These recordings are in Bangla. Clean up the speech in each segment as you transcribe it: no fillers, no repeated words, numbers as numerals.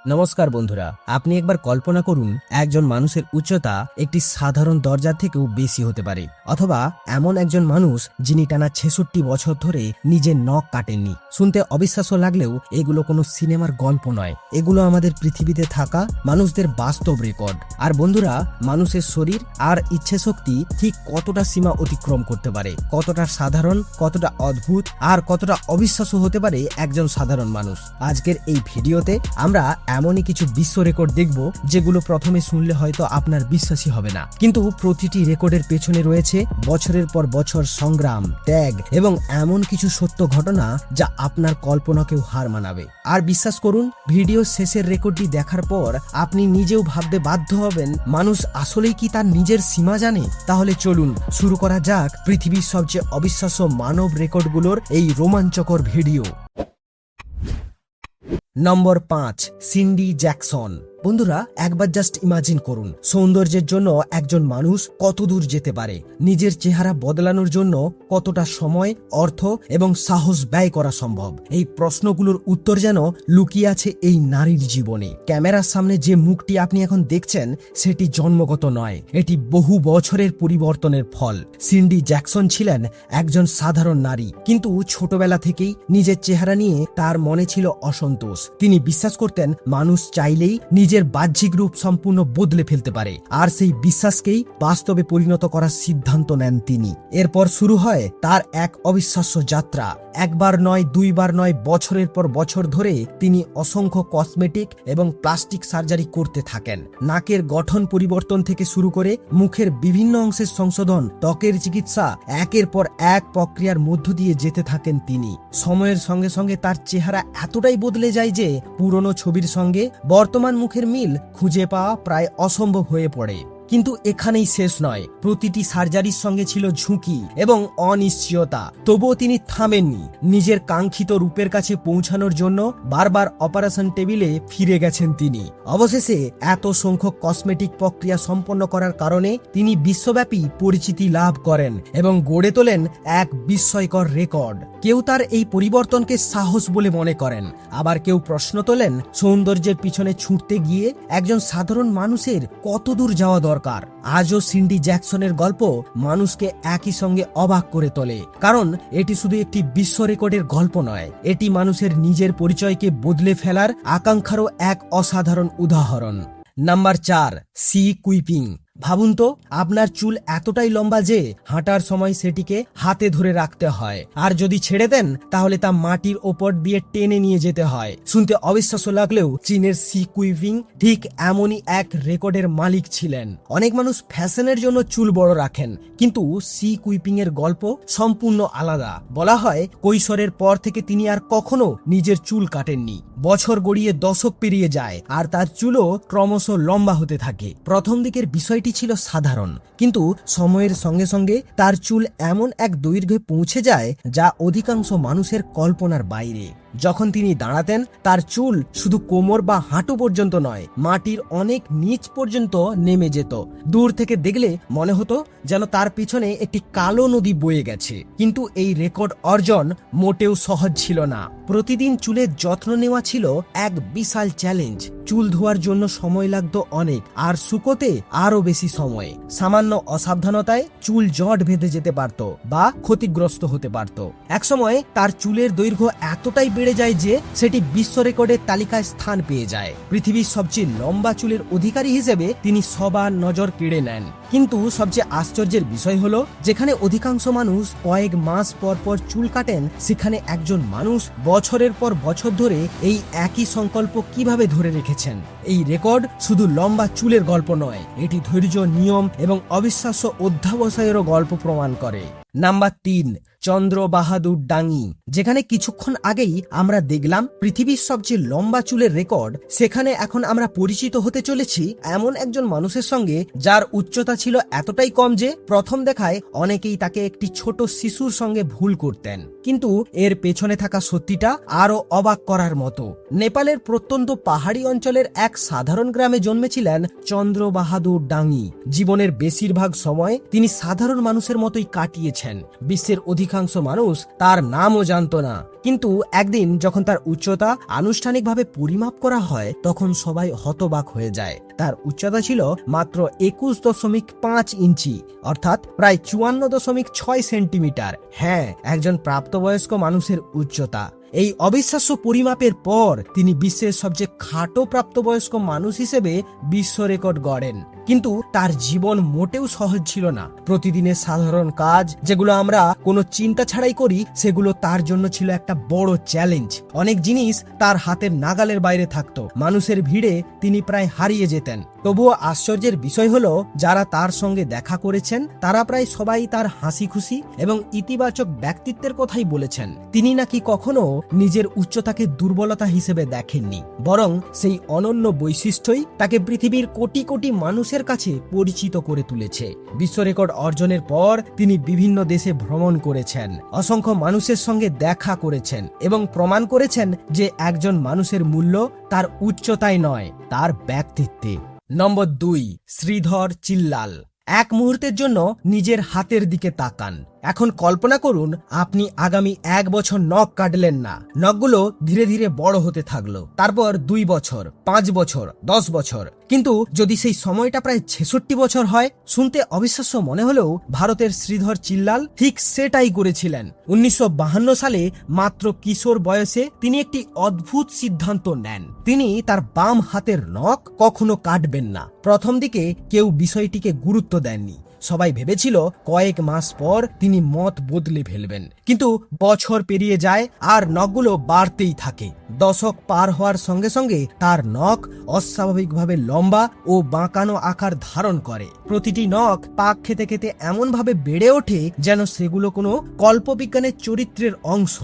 নমস্কার বন্ধুরা, আপনি একবার কল্পনা করুন একজন মানুষের উচ্চতা একটি সাধারণ দরজার থেকেও বেশি হতে পারে, অথবা এমন একজন মানুষ যিনি টানা ৬৬ বছর ধরে নিজের নখ কাটেননি। শুনতে অবিশ্বাস্য লাগলেও এগুলো কোনো সিনেমার গল্প নয়, এগুলো আমাদের পৃথিবীতে থাকা মানুষদের বাস্তব রেকর্ড। আর বন্ধুরা, মানুষের শরীর আর ইচ্ছে শক্তি ঠিক কতটা সীমা অতিক্রম করতে পারে, কতটা সাধারণ, কতটা অদ্ভুত আর কতটা অবিশ্বাস্য হতে পারে একজন সাধারণ মানুষ। আজকের এই ভিডিওতে আমরা এমনই কিছু বিশ্ব রেকর্ড দেখব যেগুলো প্রথমে শুনলে হয়তো আপনার বিশ্বাসই হবে না, কিন্তু প্রতিটি রেকর্ডের পেছনে রয়েছে বছরের পর বছর সংগ্রাম, ত্যাগ এবং এমন কিছু সত্য ঘটনা যা আপনার কল্পনাকেও হার মানাবে। আর বিশ্বাস করুন, ভিডিও শেষের রেকর্ডটি দেখার পর আপনি নিজেও ভাবতে বাধ্য হবেন, মানুষ আসলেই কি তার নিজের সীমা জানে? তাহলে চলুন শুরু করা যাক পৃথিবীর সবচেয়ে অবিশ্বাস্য মানব রেকর্ডগুলোর এই রোমাঞ্চকর ভিডিও। নম্বর ৫, সিন্ডি জ্যাকসন। বন্ধুরা, একবার জাস্ট ইমাজিন করুন, সৌন্দর্যের জন্য একজন মানুষ কত দূর যেতে পারে, নিজের চেহারা বদলানোর জন্য কতটা সময়, অর্থ এবং সাহস ব্যয় করা সম্ভব। এই প্রশ্নগুলোর উত্তর যেন লুকিয়ে আছে এই নারীর জীবনে। ক্যামেরার সামনে যে মুখটি আপনি এখন দেখছেন সেটি জন্মগত নয়, এটি বহু বছরের পরিবর্তনের ফল। সিন্ডি জ্যাকসন ছিলেন একজন সাধারণ নারী, কিন্তু ছোটবেলা থেকেই নিজের চেহারা নিয়ে তার মনে ছিল অসন্তোষ। তিনি বিশ্বাস করতেন মানুষ চাইলেই নিজের বাহ্যিক রূপ সম্পূর্ণ বদলে ফেলতে পারে, আর সেই বিশ্বাসকেই বাস্তবে পরিণত করার সিদ্ধান্ত নেন তিনি। এরপর শুরু হয় তার এক অবিশ্বাস্য যাত্রা। একবার নয়, দুইবার নয়, বছরের পর বছর ধরে তিনি অসংখ্য কসমেটিক এবং প্লাস্টিক সার্জারি করতে থাকেন। নাকের গঠন পরিবর্তন থেকে শুরু করে মুখের বিভিন্ন অংশের সংশোধন, ত্বকের চিকিৎসা, একের পর এক প্রক্রিয়ার মধ্য দিয়ে যেতে থাকেন তিনি। সময়ের সঙ্গে সঙ্গে তার চেহারা এতটাই বদলে যায় যে পুরনো ছবির সঙ্গে বর্তমান মুখের মিল খুঁজে পাওয়া প্রায় অসম্ভব হয়ে পড়ে। কিন্তু এখানেই শেষ নয়, প্রতিটি সার্জারির সঙ্গে ছিল ঝুঁকি এবং অনিশ্চয়তা। তবুও তিনি থামেননি। নিজের কাঙ্ক্ষিত রূপের কাছে পৌঁছানোর জন্য বারবার অপারেশন টেবিলে ফিরে গেছেন তিনি। অবশেষে এত সংখ্যক কসমেটিক প্রক্রিয়া সম্পন্ন করার কারণে তিনি বিশ্বব্যাপী পরিচিতি লাভ করেন এবং গড়ে তোলেন এক বিস্ময়কর রেকর্ড। কেউ তার এই পরিবর্তনকে সাহস বলে মনে করেন, আবার কেউ প্রশ্ন তোলেন সৌন্দর্যের পিছনে ছুটতে গিয়ে একজন সাধারণ মানুষের কত দূর যাওয়া দরকার। আজও সিন্ডি জ্যাকসনের গল্প মানুষকে একই সঙ্গে অবাক করে তোলে, কারণ এটি শুধু একটি বিশ্ব রেকর্ডের গল্প নয়, এটি মানুষের নিজের পরিচয়কে বদলে ফেলার আকাঙ্ক্ষারও এক অসাধারণ উদাহরণ। নাম্বার ৪, সি কুইপিং। ভাবুন তো, আপনার চুল এতটাই লম্বা যে হাঁটার সময় সেটিকে হাতে ধরে রাখতে হয়, আর যদি ছেড়ে দেন তাহলে তা মাটির ওপর দিয়ে টেনে নিয়ে যেতে হয়। শুনতে অবিশ্বাস্য লাগলেও চীনের সি কুইপিং ঠিক এমনই এক রেকর্ডের মালিক ছিলেন। অনেক মানুষ ফ্যাশনের জন্য চুল বড় রাখেন, কিন্তু সি কুইপিং এর গল্প সম্পূর্ণ আলাদা। বলা হয় কৈশোরের পর থেকে তিনি আর কখনো নিজের চুল কাটেননি। বছর গড়িয়ে দশক পেরিয়ে যায় আর তার চুলও ক্রমশ লম্বা হতে থাকে। প্রথম দিকের বিষয়টি ছিল সাধারণ, কিন্তু সময়ের সঙ্গে সঙ্গে তার চুল এমন এক দৈর্ঘ্যে পৌঁছে যায় যা অধিকাংশ মানুষের কল্পনার বাইরে। যখন তিনি দাঁড়াতেন, তার চুল শুধু কোমর বা হাঁটু পর্যন্ত নয়, মাটির অনেক নিচ পর্যন্ত নেমে যেত। দূর থেকে দেখলে মনে হতো যেন তার পিছনে একটি কালো নদী বয়ে গেছে। কিন্তু এই রেকর্ড অর্জন মোটেও সহজ ছিল না। প্রতিদিন চুলের যত্ন নেওয়া ছিল এক বিশাল চ্যালেঞ্জ। চুল ধোয়ার জন্য সময় লাগতো অনেক, আর শুকোতে আরো বেশি সময়। সামান্য অসাবধানতায় চুল জট বেঁধে যেতে পারত বা ক্ষতিগ্রস্ত হতে পারত। একসময় তার চুলের দৈর্ঘ্য এতটাই বেড়ে যায় যে সেটি বিশ্ব রেকর্ডের তালিকায় স্থান পেয়ে যায়। পৃথিবীর সবচেয়ে লম্বা চুলের অধিকারী হিসেবে তিনি সবার নজর কেড়ে নেন। কিন্তু সবচেয়ে আশ্চর্যের বিষয় হলো, যেখানে অধিকাংশ মানুষ কয়েক মাস পর পর চুল কাটেন, সেখানে একজন মানুষ বছরের পর বছর ধরে এই একই সংকল্প কিভাবে ধরে রেখেছেন। এই রেকর্ড শুধু লম্বা চুলের গল্প নয়, এটি ধৈর্য, নিয়ম এবং অবিশ্বাস্য অধ্যাবসায়েরও গল্প প্রমাণ করে। নাম্বার ৩, চন্দ্র বাহাদুর ডাঙ্গি। যেখানে কিছুক্ষণ আগেই আমরা দেখলাম পৃথিবীর সবচেয়ে লম্বা চুলের রেকর্ড, সেখানে এখন আমরা পরিচিত হতে চলেছি এমন একজন মানুষের সঙ্গে যার উচ্চতা ছিল এতটাই কম যে প্রথম দেখায় অনেকেই তাকে একটি ছোট শিশুর সঙ্গে ভুল করতেন। কিন্তু এর পেছনে থাকা সত্যিটা আরো অবাক করার মতো। নেপালের প্রত্যন্ত পাহাড়ি অঞ্চলের এক সাধারণ গ্রামে জন্মেছিলেন চন্দ্র বাহাদুর ডাঙ্গি। জীবনের বেশিরভাগ সময় তিনি সাধারণ মানুষের মতোই কাটিয়েছেন। বিশ্বের অধিকাংশ মানুষ তার নামও জানত না, কিন্তু একদিন যখন তার উচ্চতা আনুষ্ঠানিকভাবে পরিমাপ করা হয় তখন সবাই হতবাক হয়ে যায়। তার উচ্চতা ছিল মাত্র 21.5 ইঞ্চি, অর্থাৎ প্রায় 54.6 সেন্টিমিটার। হ্যাঁ, একজন প্রাপ্তবয়স্ক মানুষের উচ্চতা। এই অবিশ্বাস্য পরিমাপের পর তিনি বিশ্বের সবচেয়ে খাটো প্রাপ্তবয়স্ক মানুষ হিসেবে বিশ্ব রেকর্ড গড়েন। কিন্তু তার জীবন মোটেও সহজ ছিল না। প্রতিদিনের সাধারণ কাজ যেগুলো আমরা কোনো চিন্তা ছাড়াই করি, সেগুলো তার জন্য ছিল একটা বড় চ্যালেঞ্জ। অনেক জিনিস তার হাতের নাগালের বাইরে থাকতো। মানুষের ভিড়ে তিনি প্রায় হারিয়ে যেতেন। তবুও আশ্চর্যের বিষয় হলো, যারা তার সঙ্গে দেখা করেছেন তারা প্রায় সবাই তার হাসি খুশি এবং ইতিবাচক ব্যক্তিত্বের কথাই বলেছেন। তিনি নাকি কখনো নিজের উচ্চতাকে দুর্বলতা হিসেবে দেখেননি, বরং সেই অনন্য বৈশিষ্ট্যই তাকে পৃথিবীর কোটি কোটি মানুষের কাছে পরিচিত করে তুলেছে। বিশ্ব রেকর্ড অর্জনের পর তিনি বিভিন্ন দেশে ভ্রমণ করেছেন, অসংখ্য মানুষের সঙ্গে দেখা করেছেন এবং প্রমাণ করেছেন যে একজন মানুষের মূল্য তার উচ্চতায় নয়, তার ব্যক্তিত্বে। নম্বর 2, শ্রীধর চিল্লাল। এক মুহূর্তের জন্য নিজের হাতের দিকে তাকান। এখন কল্পনা করুন আপনি আগামী 1 বছর নখ কাটলেন না। নখগুলো ধীরে ধীরে বড় হতে থাকলো, তারপর 2 বছর, 5 বছর, 10 বছর। কিন্তু যদি সেই সময়টা প্রায় 66 বছর হয়, শুনতে অবিশ্বাস্য মনে হলেও ভারতের শ্রীধর চিল্লাল ঠিক সেটাই করেছিলেন। 1952 সালে মাত্র কিশোর বয়সে তিনি একটি অদ্ভুত সিদ্ধান্ত নেন। তিনি তার বাম হাতের নখ কখনো কাটবেন না। প্রথম দিকে কেউ বিষয়টিকে গুরুত্ব দেননি। সবাই ভেবেছিল কয়েক মাস পর তিনি মত বদলে ফেলবেন। কিন্তু বছর পেরিয়ে যায় আর নখগুলো বাড়তেই থাকে। দশক পার হওয়ার সঙ্গে সঙ্গে তার নখ অস্বাভাবিকভাবে লম্বা ও বাঁকানো আকার ধারণ করে। প্রতিটি নখ পাক খেতে খেতে এমনভাবে বেড়ে ওঠে যেন সেগুলো কোনো কল্পবিজ্ঞানের চরিত্রের অংশ।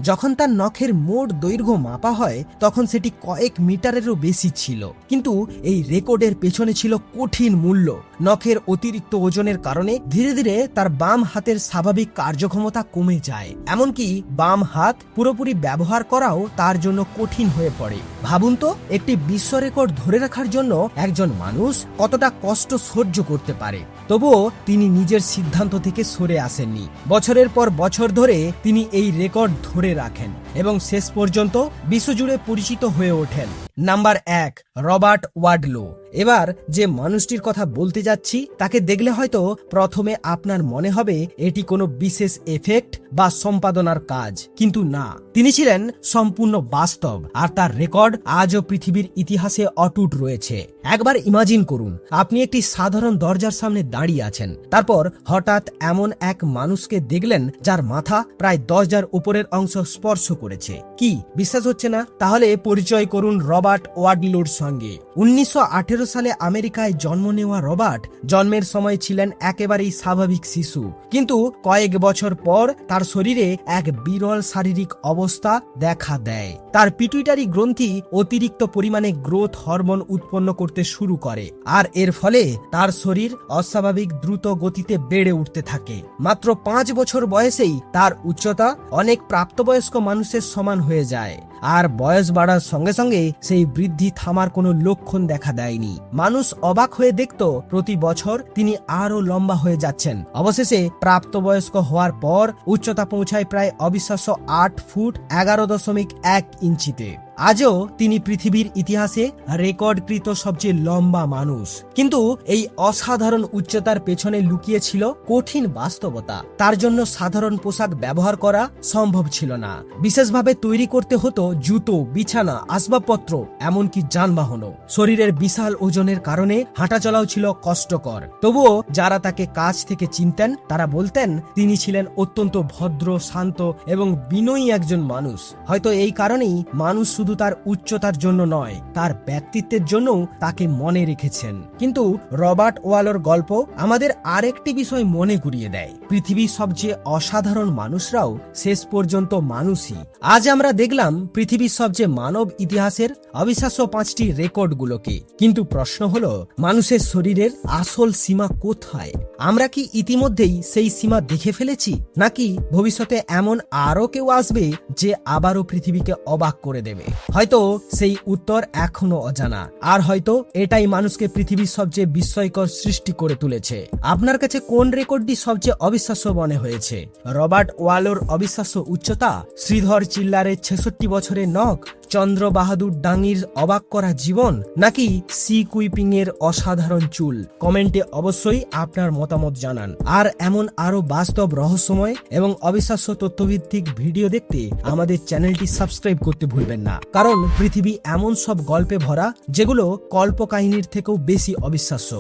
যখন তার নখের মোট দৈর্ঘ্য মাপা হয় তখন সেটি কয়েক মিটারেরও বেশি ছিল। কিন্তু এই রেকর্ডের পেছনে ছিল কঠিন মূল্য। নখের অতিরিক্ত ওজনের কারণে ধীরে ধীরে তার বাম হাতের স্বাভাবিক কার্যক্ষমতা কমে যায়। এমনকি বাম হাত পুরোপুরি ব্যবহার করাও তার জন্য কঠিন হয়ে পড়ে। ভাবুন তো, একটি বিশ্ব রেকর্ড ধরে রাখার জন্য একজন মানুষ কতটা কষ্ট সহ্য করতে পারে। তবুও তিনি নিজের সিদ্ধান্ত থেকে সরে আসেননি। বছরের পর বছর ধরে তিনি এই রেকর্ড ধরে রাখেন এবং শেষ পর্যন্ত বিশ্বজুড়ে পরিচিত হয়ে ওঠেন। Number 1, Robert Wadlow. এবার যে মানুষটির কথা বলতে যাচ্ছি তাকে দেখলে হয়তো প্রথমে আপনার মনে হবে এটি কোনো বিশেষ এফেক্ট বা সম্পাদনার কাজ, কিন্তু না, তিনি ছিলেন সম্পূর্ণ বাস্তব আর তার রেকর্ড আজও পৃথিবীর ইতিহাসে অটুট রয়েছে। একবার ইমাজিন করুন আপনি একটি সাধারণ দরজার সামনে দাঁড়িয়ে আছেন, তারপর হঠাৎ এমন এক মানুষকে দেখলেন যার মাথা প্রায় 10,000 উপরের অংশ স্পর্শ করেছে। কি বিশ্বাস হচ্ছে না? তাহলে পরিচয় করুন রবার্ট ওয়াডলোর সঙ্গে। 1918 সালে আমেরিকায় জন্ম নেওয়া রবার্ট জন্মের সময় ছিলেন একেবারেই স্বাভাবিক শিশু, কিন্তু কয়েক বছর পর তার শরীরে এক বিরল শারীরিক অবস্থা দেখা দেয়। তার পিটুইটারি গ্রন্থি অতিরিক্ত পরিমাণে গ্রোথ হরমোন উৎপন্ন করতে শুরু করে আর এর ফলে তার শরীর অস্বাভাবিক দ্রুত গতিতে বেড়ে উঠতে থাকে। মাত্র 5 বছর বয়সেই তার উচ্চতা অনেক প্রাপ্তবয়স্ক মানুষের সমান হয়ে যায়। আর বয়স বাড়ার সঙ্গে সঙ্গে সেই বৃদ্ধি থামার কোনো লক্ষণ দেখা দেয়নি। মানুষ অবাক হয়ে দেখত প্রতি বছর তিনি আরো লম্বা হয়ে যাচ্ছেন। অবশেষে প্রাপ্তবয়স্ক হওয়ার পর উচ্চতা পৌঁছায় প্রায় অবিশ্বাস্য 8 ফুট 11.1 ইঞ্চিতে। আজও তিনি পৃথিবীর ইতিহাসে রেকর্ডকৃত সবচেয়ে লম্বা মানুষ। কিন্তু এই অসাধারণ উচ্চতার পেছনে লুকিয়ে ছিল কঠিন বাস্তবতা। তার জন্য সাধারণ পোশাক ব্যবহার করা সম্ভব ছিল না। বিশেষভাবে তৈরি করতে হতো জুতো, বিছানা, আসবাবপত্র, এমনকি যানবাহনও। শরীরের বিশাল ওজনের কারণে হাঁটাচলাও ছিল কষ্টকর। তবুও যারা তাকে কাছ থেকে চিনতেন তারা বলতেন তিনি ছিলেন অত্যন্ত ভদ্র, শান্ত এবং বিনয়ী একজন মানুষ। হয়তো এই কারণেই মানুষ শুধু তার উচ্চতার জন্য নয়, তার ব্যক্তিত্বের জন্যও তাকে মনে রেখেছেন। কিন্তু রবার্ট ওয়ালোর গল্প আমাদের আরেকটি বিষয় মনে করিয়ে দেয়, পৃথিবীর সবচেয়ে অসাধারণ মানুষরাও শেষ পর্যন্ত মানুষই। আজ আমরা দেখলাম পৃথিবীর সবচেয়ে মানব ইতিহাসের অবিশ্বাস্য 5টি রেকর্ডগুলোকে, কিন্তু প্রশ্ন হলো মানুষের শরীরের আসল সীমা কোথায়? আমরা কি ইতিমধ্যেই সেই সীমা দেখে ফেলেছি, নাকি ভবিষ্যতে এমন আরো কেউ আসবে যে আবারও পৃথিবীকে অবাক করে দেবে? হয়তো সেই উত্তর এখনো অজানা, আর হয়তো এটাই মানুষকে পৃথিবীর সবচেয়ে বিস্ময়কর সৃষ্টি করে তুলেছে। আপনার কাছে কোন রেকর্ডটি সবচেয়ে অবিশ্বাস্য মনে হয়েছে? রবার্ট ওয়ালোর অবিশ্বাস্য উচ্চতা, শ্রীধর চিল্লারের 66 বছরের নখ, চন্দ্র বাহাদুর ডাঙ্গির অবাক করা জীবন, নাকি সি কুইপিং এর অসাধারণ চুল? কমেন্টে অবশ্যই আপনার মতামত জানান। আর এমন আরো বাস্তব, রহস্যময় এবং অবিশ্বাস্য তথ্যভিত্তিক ভিডিও দেখতে আমাদের চ্যানেলটি সাবস্ক্রাইব করতে ভুলবেন না, কারণ পৃথিবী এমন সব গল্পে ভরা যেগুলো কল্পকাহিনীর থেকেও বেশি অবিশ্বাস্য।